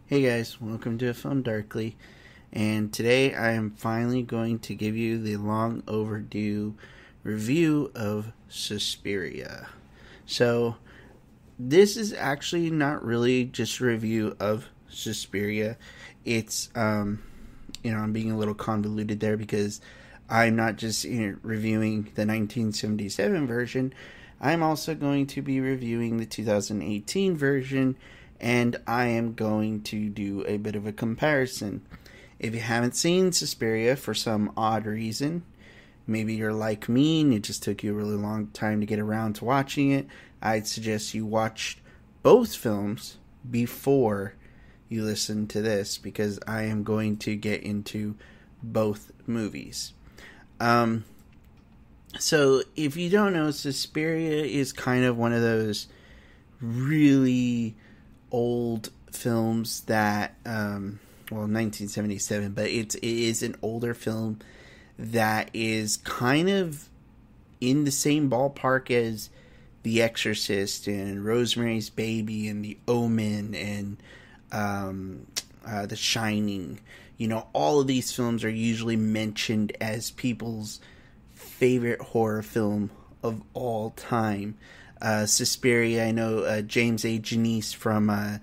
Hey guys, welcome to A Film Darkly, and today I am finally going to give you the long overdue review of Suspiria. So, this is actually not really just a review of Suspiria. It's, I'm being a little convoluted there because I'm not just reviewing the 1977 version, I'm also going to be reviewing the 2018 version, and I am going to do a bit of a comparison. If you haven't seen Suspiria for some odd reason, maybe you're like me and it just took you a really long time to get around to watching it, I'd suggest you watch both films before you listen to this, because I am going to get into both movies. So if you don't know, Suspiria is kind of one of those really old films that 1977, but it is an older film that is kind of in the same ballpark as The Exorcist and Rosemary's Baby and The Omen and The Shining. All of these films are usually mentioned as people's favorite horror film of all time. Suspiria, I know James A. Janice from a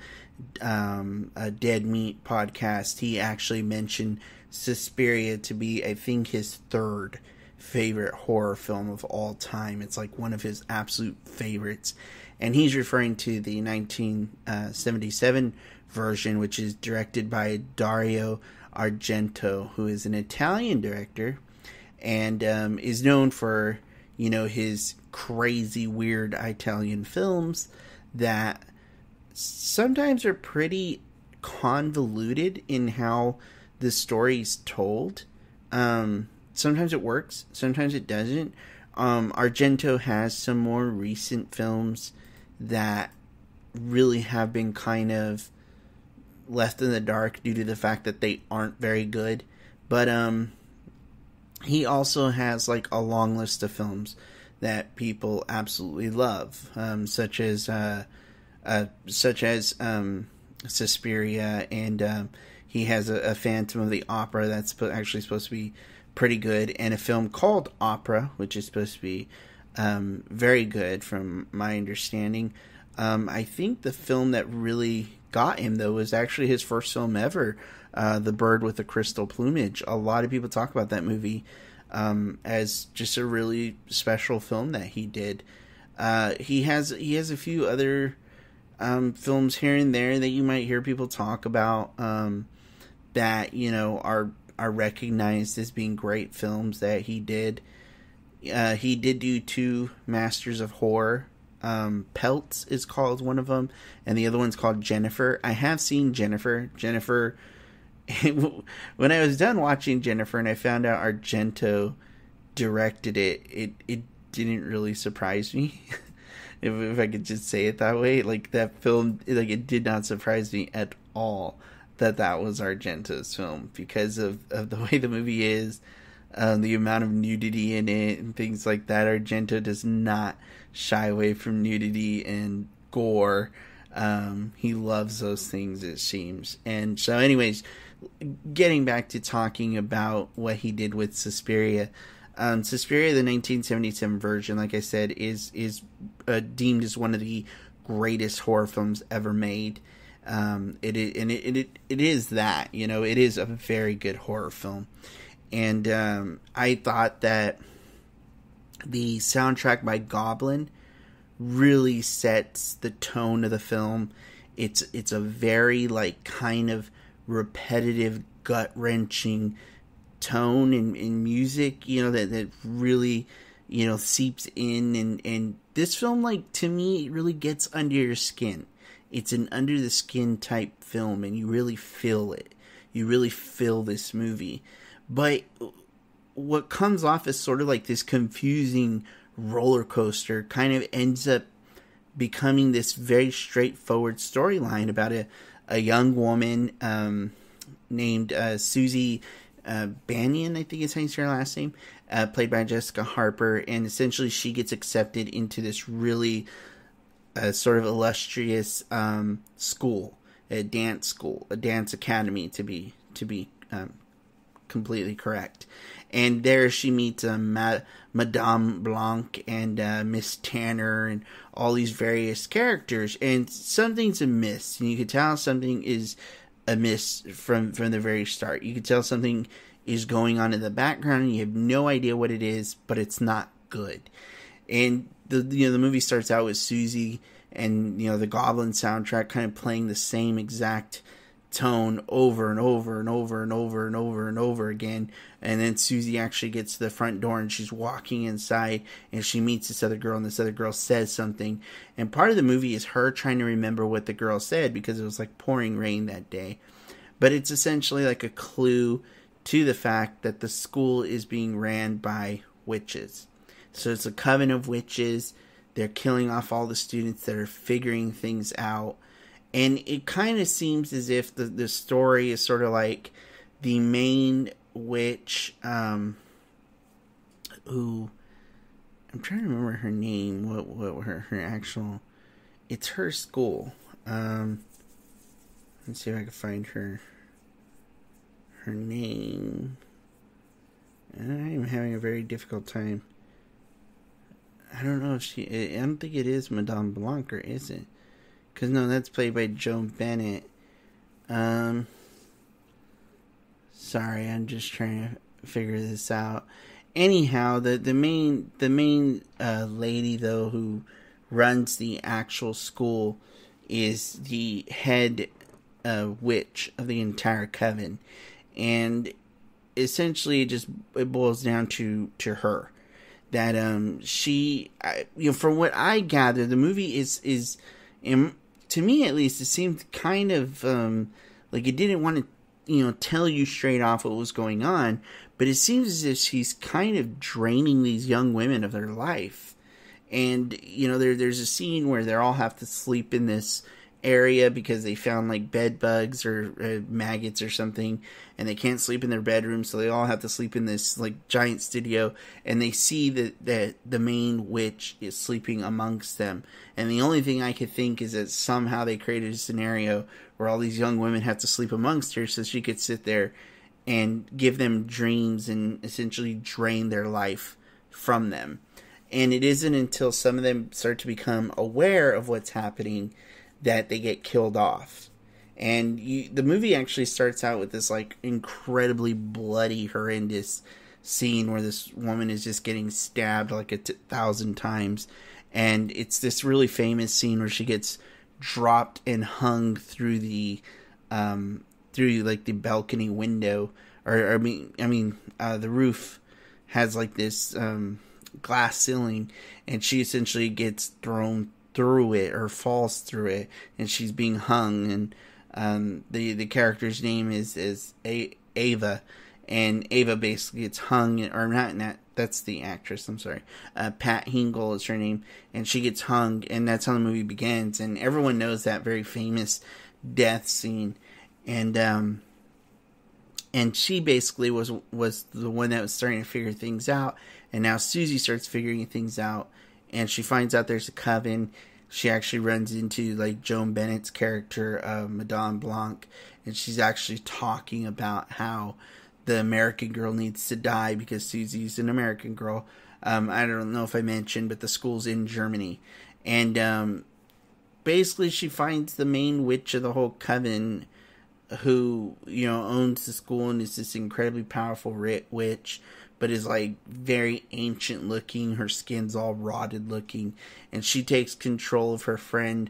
Dead Meat podcast, he actually mentioned Suspiria to be, I think, his third favorite horror film of all time. It's like one of his absolute favorites. And he's referring to the 1977 version, which is directed by Dario Argento, who is an Italian director and is known for, his crazy, weird Italian films that sometimes are pretty convoluted in how the story's told. Sometimes it works, sometimes it doesn't. Argento has some more recent films that really have been kind of left in the dark due to the fact that they aren't very good. But he also has like a long list of films that people absolutely love, such as Suspiria, and he has a Phantom of the Opera that's actually supposed to be pretty good, and a film called Opera, which is supposed to be very good from my understanding. I think the film that really got him, though, was actually his first film ever, The Bird with the Crystal Plumage. A lot of people talk about that movie as just a really special film that he did. He has a few other films here and there that you might hear people talk about that are recognized as being great films that he did. He did do two Masters of Horror. Pelts is called one of them, and the other one's called Jennifer. I have seen Jennifer. When I was done watching Jennifer and I found out Argento directed it didn't really surprise me. if I could just say it that way. Like, that film, like, it did not surprise me at all that was Argento's film, because of the way the movie is, the amount of nudity in it and things like that. Argento does not shy away from nudity and gore. He loves those things, it seems. And so anyways, getting back to talking about what he did with Suspiria. Suspiria, the 1977 version, like I said, is deemed as one of the greatest horror films ever made. It is that, it is a very good horror film. And I thought that the soundtrack by Goblin really sets the tone of the film. It's a very, like, kind of repetitive, gut-wrenching tone in music, that really, seeps in. And this film, like, to me, it really gets under your skin. It's an under-the-skin type film, and you really feel it. You really feel this movie. But what comes off as sort of like this confusing roller coaster kind of ends up becoming this very straightforward storyline about a young woman named Susie Bannion, I think is how you say her last name, played by Jessica Harper, and essentially she gets accepted into this really sort of illustrious school. a dance school, a dance academy to be completely correct. And there she meets Madame Blanc and Miss Tanner and all these various characters. And something's amiss. And you can tell something is amiss from the very start. You can tell something is going on in the background and you have no idea what it is, but it's not good. And the movie starts out with Susie and the Goblin soundtrack kind of playing the same exact tone over and over and over and over and over and over again. And then Susie actually gets to the front door and she's walking inside and she meets this other girl and this other girl says something. And part of the movie is her trying to remember what the girl said because it was like pouring rain that day. But it's essentially like a clue to the fact that the school is being ran by witches. So it's a coven of witches. They're killing off all the students that are figuring things out. And it kind of seems as if the story is sort of like the main witch, who, I'm trying to remember her name, what her actual, it's her school. Let's see if I can find her name. I'm having a very difficult time. I don't know if I don't think it is Madame Blanc, or is it? Because, no, that's played by Joan Bennett. Sorry, I'm just trying to figure this out. Anyhow, the main lady, though, who runs the actual school is the head witch of the entire coven. And essentially, it boils down to her. That she, from what I gather, the movie is to me at least, it seemed kind of like it didn't want to, tell you straight off what was going on, but it seems as if she's kind of draining these young women of their life. And, there's a scene where they all have to sleep in this area because they found like bed bugs or maggots or something, and they can't sleep in their bedroom, so they all have to sleep in this like giant studio. And they see that the main witch is sleeping amongst them, and the only thing I could think is that somehow they created a scenario where all these young women have to sleep amongst her so she could sit there and give them dreams and essentially drain their life from them. And it isn't until some of them start to become aware of what's happening that they get killed off. And the movie actually starts out with this like incredibly bloody, horrendous scene where this woman is just getting stabbed like 1,000 times. And it's this really famous scene where she gets dropped and hung through the like the balcony window, or the roof has like this glass ceiling, and she essentially gets thrown through it or falls through it, and she's being hung. And the character's name is Ava, and Ava basically gets hung, or not that's the actress, I'm sorry, Pat Hingle is her name, and she gets hung, and that's how the movie begins. And everyone knows that very famous death scene. And she basically was the one that was starting to figure things out, and now Susie starts figuring things out, and she finds out there's a coven. She actually runs into like Joan Bennett's character, Madame Blanc, and she's actually talking about how the American girl needs to die because Susie's an American girl. I don't know if I mentioned, but the school's in Germany. And basically she finds the main witch of the whole coven, who, owns the school and is this incredibly powerful witch, but is like very ancient looking. Her skin's all rotted looking. And she takes control of her friend,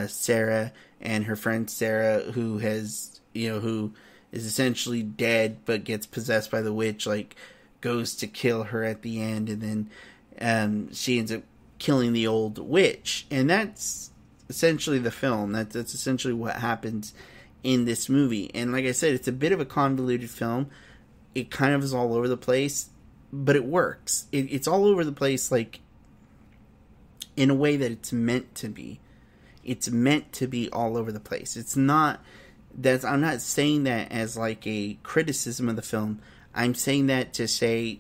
Sarah, and her friend Sarah, who has, who is essentially dead but gets possessed by the witch, like goes to kill her at the end, and then she ends up killing the old witch. And that's essentially the film. That's essentially what happens in this movie. And like I said, it's a bit of a convoluted film. It kind of is all over the place, but it works. It's all over the place, like in a way that it's meant to be. It's meant to be all over the place. It's not I'm not saying that as like a criticism of the film. I'm saying that to say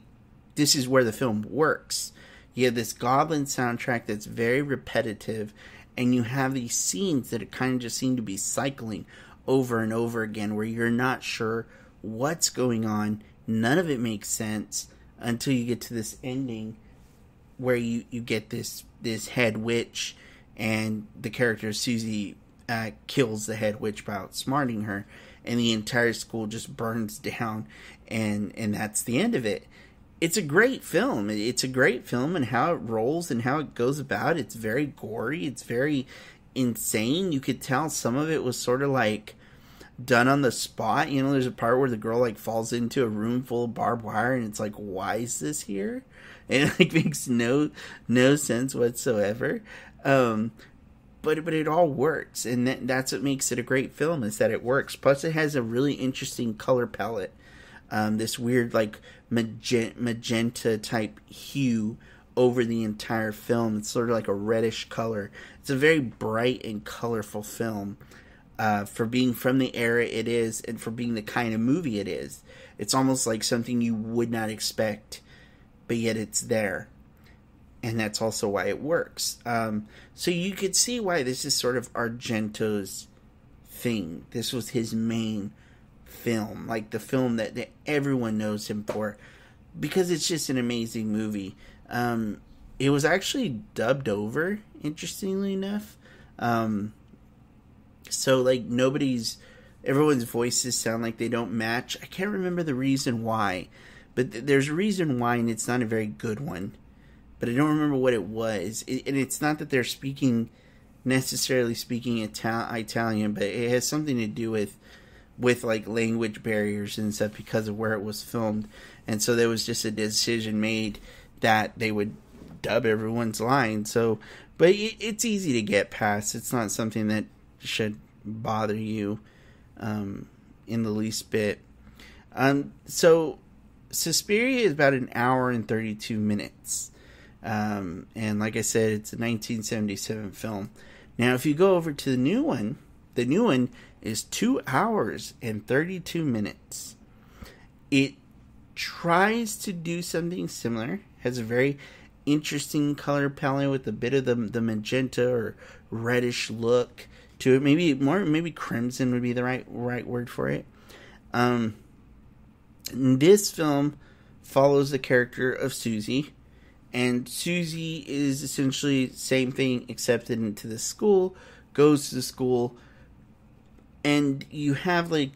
this is where the film works. You have this Goblin soundtrack that's very repetitive, and you have these scenes that kind of just seem to be cycling over and over again, where you're not sure what's going on. None of it makes sense until you get to this ending where you get this head witch, and the character Susie kills the head witch by outsmarting her, and the entire school just burns down, and that's the end of it. It's a great film. It's a great film, and how it rolls and how it goes about. It's very gory. It's very insane. You could tell some of it was sort of like done on the spot. You know, there's a part where the girl like falls into a room full of barbed wire, and it's like, why is this here? And it like makes no sense whatsoever. But it all works, and that's what makes it a great film, is that it works. Plus, it has a really interesting color palette. This weird like magenta type hue over the entire film. It's sort of like a reddish color. It's a very bright and colorful film for being from the era it is, and for being the kind of movie it is. It's almost like something you would not expect, but yet it's there. And that's also why it works. So you could see why this is sort of Argento's thing. This was his main film, like the film that everyone knows him for, because it's just an amazing movie. It was actually dubbed over, interestingly enough. So like everyone's voices sound like they don't match. I can't remember the reason why, but there's a reason why, and it's not a very good one. But I don't remember what it was. And it's not that they're necessarily speaking Italian, but it has something to do with like language barriers and stuff because of where it was filmed. And so there was just a decision made that they would dub everyone's line. So, but it's easy to get past. It's not something that should bother you in the least bit. So Suspiria is about an hour and 32 minutes. And like I said, it's a 1977 film. Now, if you go over to the new one is 2 hours and 32 minutes. It tries to do something similar. Has a very interesting color palette with a bit of the magenta or reddish look to it. Maybe crimson would be the right word for it. This film follows the character of Susie. And Susie is essentially same thing, accepted into the school, goes to the school, and you have like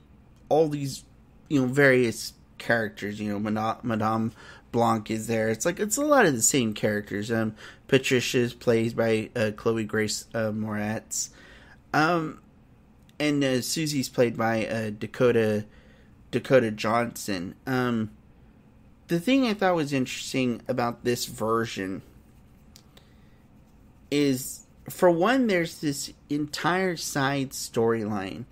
all these, various characters. Madame Blanc is there. It's a lot of the same characters. Patricia is played by Chloe Grace Moretz, and Susie's played by Dakota Johnson. The thing I thought was interesting about this version is, for one, there's this entire side storyline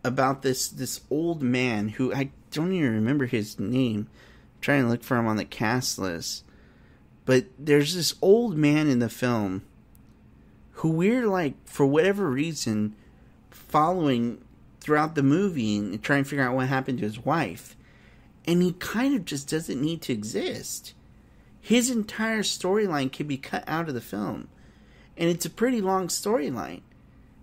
about this old man who I don't even remember his name. I'm trying to look for him on the cast list. But there's this old man in the film who we're like, for whatever reason, following throughout the movie and trying to figure out what happened to his wife. And he kind of just doesn't need to exist. His entire storyline can be cut out of the film. And it's a pretty long storyline.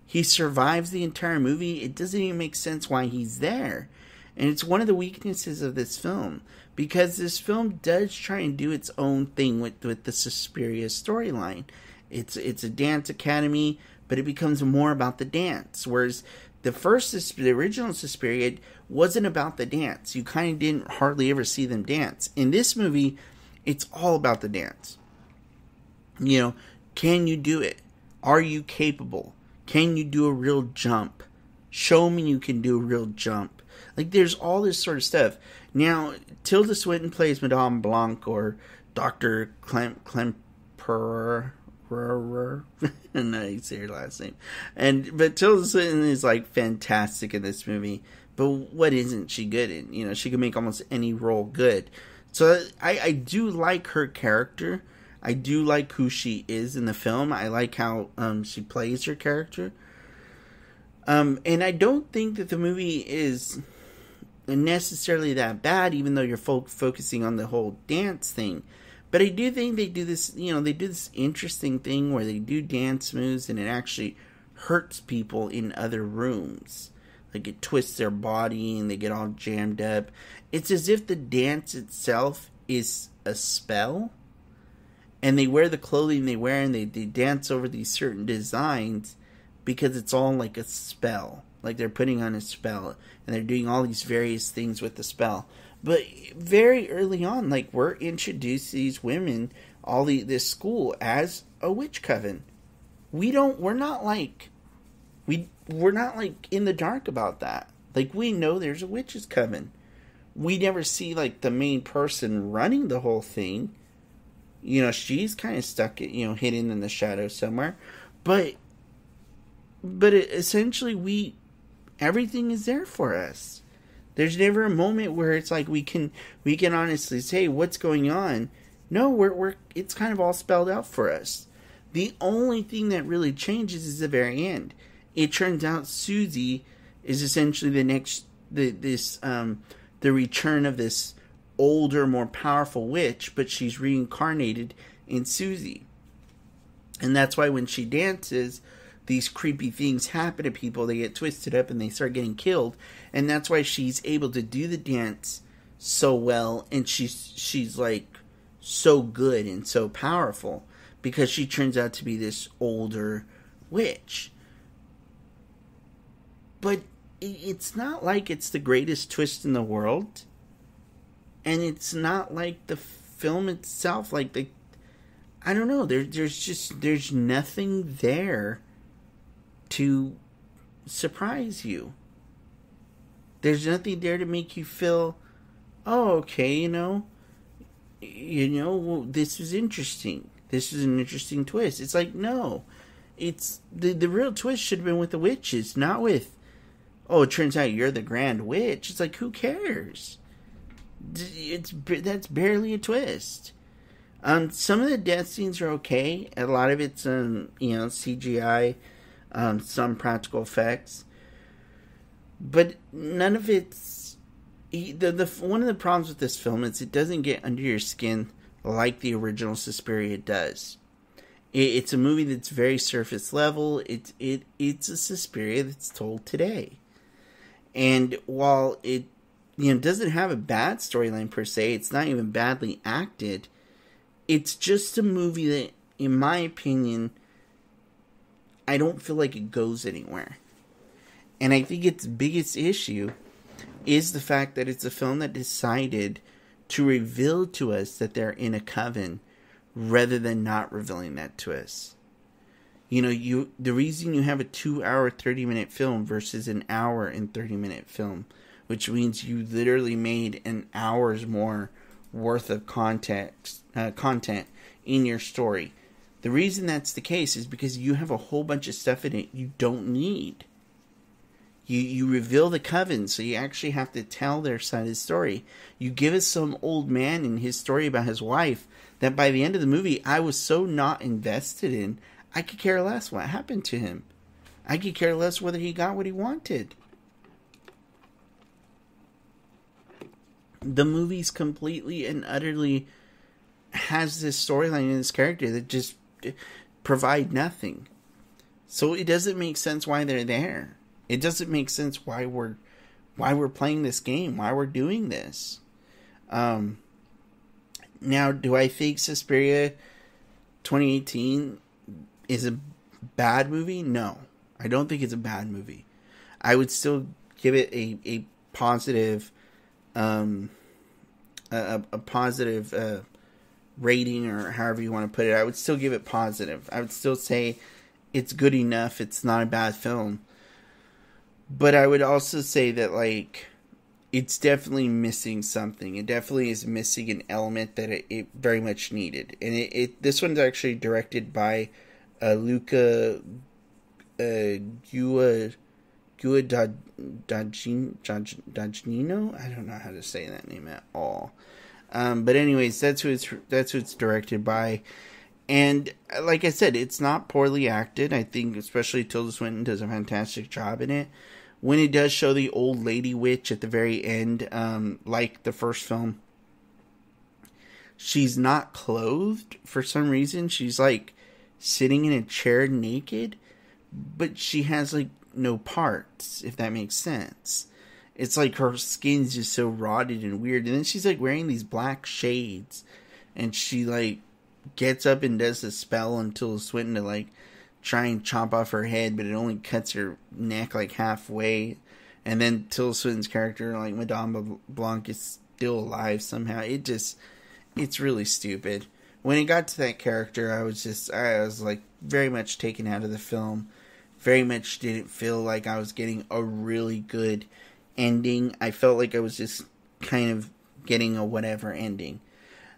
He survives the entire movie. It doesn't even make sense why he's there. And it's one of the weaknesses of this film. Because this film does try and do its own thing with the Suspiria storyline. It's a dance academy, but it becomes more about the dance. Whereas the original Suspiria wasn't about the dance. You kind of didn't hardly ever see them dance. In this movie, it's all about the dance. Can you do it? Are you capable? Can you do a real jump? Show me you can do a real jump. Like, there's all this sort of stuff. Now, Tilda Swinton plays Madame Blanc, or Dr. Klemperer. And I say her last name. But Tilda Swinton is like fantastic in this movie. But what isn't she good in? She can make almost any role good. So I do like her character. I do like who she is in the film. I like how she plays her character. And I don't think that the movie is necessarily that bad, even though you're focusing on the whole dance thing. But I do think they do this, they do this interesting thing where they do dance moves and it actually hurts people in other rooms. Like it twists their body and they get all jammed up. It's as if the dance itself is a spell. And they wear the clothing they wear and they dance over these certain designs because it's all like a spell. Like they're putting on a spell and they're doing all these various things with the spell. But very early on, like we're introduced to these women, this school as a witch coven. We're not like in the dark about that. Like we know there's a witches coven. We never see like the main person running the whole thing. She's kind of stuck, hidden in the shadows somewhere. But essentially everything is there for us. There's never a moment where it's like we can honestly say what's going on. No, it's kind of all spelled out for us. The only thing that really changes is the very end. It turns out Susie is essentially the return of this older, more powerful witch, but she's reincarnated in Susie. And that's why when she dances, these creepy things happen to people. They get twisted up and they start getting killed. And that's why she's able to do the dance so well. And she's like so good and so powerful because she turns out to be this older witch. But it's not like it's the greatest twist in the world. And it's not like the film itself, I don't know, there's nothing there to surprise you. There's nothing there to make you feel, oh, okay, this is interesting. This is an interesting twist. It's like, no, it's the real twist should have been with the witches, not with, oh, it turns out you're the Grand Witch. It's like, who cares? That's barely a twist. Some of the death scenes are okay. A lot of it's CGI, some practical effects, but none of it's one of the problems with this film is it doesn't get under your skin like the original Suspiria does. It's a movie that's very surface level. It's a Suspiria that's told today, and while it doesn't have a bad storyline per se. It's not even badly acted. It's just a movie that, in my opinion, I don't feel like it goes anywhere. And I think its biggest issue is the fact that it's a film that decided to reveal to us that they're in a coven rather than not revealing that to us. The reason you have a 2-hour, 30-minute film versus an hour and 30-minute film, which means you literally made an hour's more worth of content in your story. The reason that's the case is because you have a whole bunch of stuff in it you don't need. You reveal the coven, so you actually have to tell their side of the story. You give us some old man and his story about his wife that by the end of the movie, I was so not invested in, I could care less what happened to him. I could care less whether he got what he wanted. The movie's completely and utterly has this storyline and this character that just provide nothing. So it doesn't make sense why they're there. It doesn't make sense why we're playing this game, why we're doing this. Now, do I think Suspiria 2018 is a bad movie? No, I don't think it's a bad movie. I would still give it a positive a positive rating, or however you want to put it. I would still give it positive. I would still say it's good enough. It's not a bad film. But I would also say that, it's definitely missing something. It definitely is missing an element that it very much needed. And this one's actually directed by Luca Guadagnino. I don't know how to say that name at all. But anyways, that's who it's directed by. And like I said, it's not poorly acted. I think especially Tilda Swinton does a fantastic job in it. When it does show the old lady witch at the very end, like the first film, she's not clothed for some reason. She's like sitting in a chair naked, but she has like no parts, if that makes sense. It's like her skin's just so rotted and weird. And then she's like wearing these black shades, and she like gets up and does the spell on Tilda Swinton to like try and chop off her head, but it only cuts her neck like halfway. And then Tilda Swinton's character, like Madame Blanc, is still alive somehow. It's really stupid. When it got to that character, I was like very much taken out of the film. Very much didn't feel like I was getting a really good ending. I felt like I was just kind of getting a whatever ending.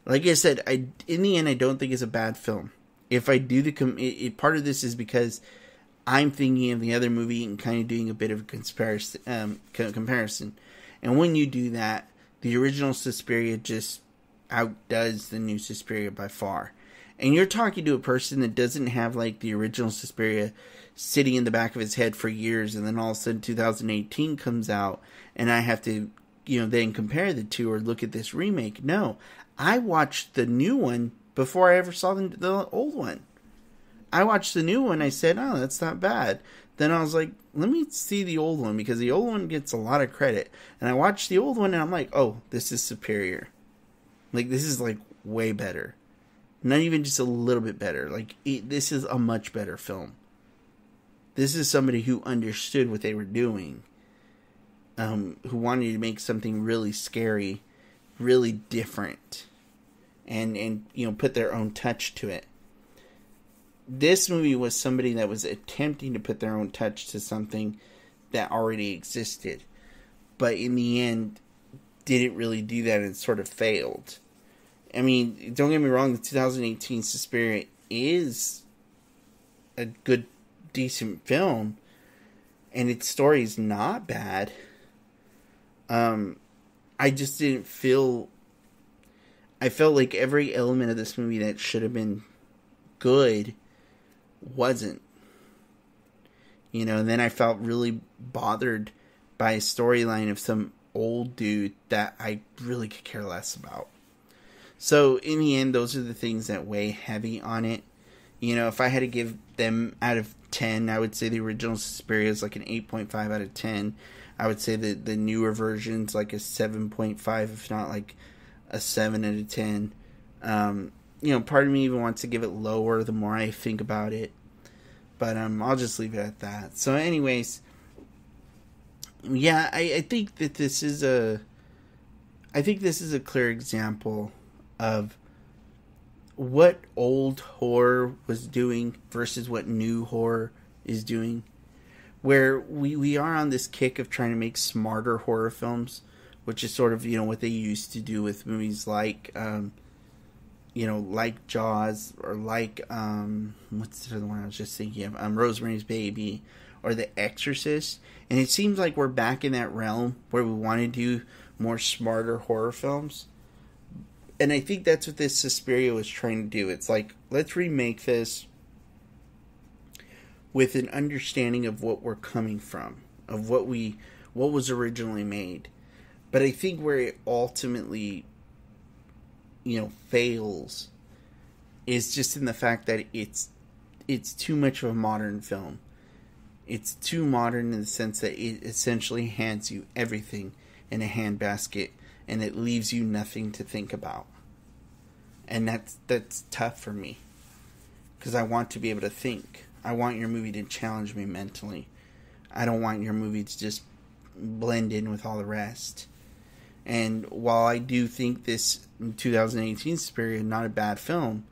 Like I said, in the end, I don't think it's a bad film. If I do part of this is because I'm thinking of the other movie and kind of doing a bit of a comparison. And when you do that, the original Suspiria just outdoes the new Suspiria by far. And you're talking to a person that doesn't have like the original Suspiria sitting in the back of his head for years, and then all of a sudden 2018 comes out, and I have to, then compare the two or look at this remake. No, I watched the new one before I ever saw the old one. I watched the new one, I said, oh, that's not bad. Then I was like, let me see the old one, because the old one gets a lot of credit. And I watched the old one, and I'm like, oh, this is superior. Like, this is, like, way better. Not even just a little bit better. Like, this is a much better film. This is somebody who understood what they were doing. Who wanted to make something really scary, really different. And put their own touch to it. This movie was somebody that was attempting to put their own touch to something that already existed. But in the end, didn't really do that and sort of failed. I mean, don't get me wrong, the 2018 Suspiria is a good, decent film. And its story is not bad. I just didn't feel... I felt like every element of this movie that should have been good wasn't. And then I felt really bothered by a storyline of some old dude that I really could care less about. So in the end, those are the things that weigh heavy on it. If I had to give them out of 10, I would say the original Suspiria is like an 8.5 out of 10. I would say that the newer version's like a 7.5, if not like a 7 out of 10. Part of me even wants to give it lower the more I think about it. But I'll just leave it at that. So anyways, yeah, I think that this is a clear example of what old horror was doing versus what new horror is doing. Where we are on this kick of trying to make smarter horror films, which is sort of, what they used to do with movies like, like Jaws, or like, what's the other one I was just thinking of? Rosemary's Baby, or The Exorcist. And it seems like we're back in that realm where we want to do more smarter horror films. And I think that's what this Suspiria was trying to do. It's like, let's remake this with an understanding of what we're coming from, of what was originally made. But I think where it ultimately, fails is just in the fact that it's too much of a modern film. It's too modern in the sense that it essentially hands you everything in a handbasket, and it leaves you nothing to think about. And that's tough for me, because I want to be able to think. I want your movie to challenge me mentally. I don't want your movie to just blend in with all the rest. And while I do think this 2018 Suspiria is not a bad film,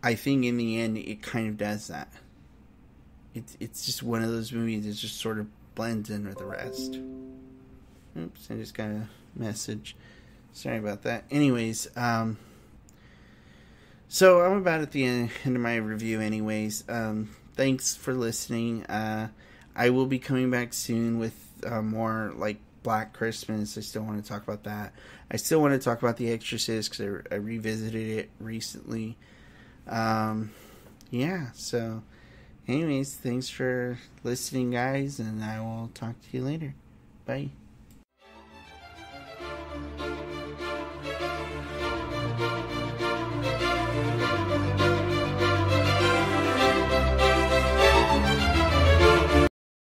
I think in the end it kind of does that. It's just one of those movies that just sort of blends in with the rest. Oops, I just got a message. Sorry about that. Anyways, so I'm about at the end of my review anyways. Thanks for listening. I will be coming back soon with more like Black Christmas. I still want to talk about that. I still want to talk about The Exorcist because I revisited it recently. Yeah, so anyways, thanks for listening, guys, and I will talk to you later. Bye.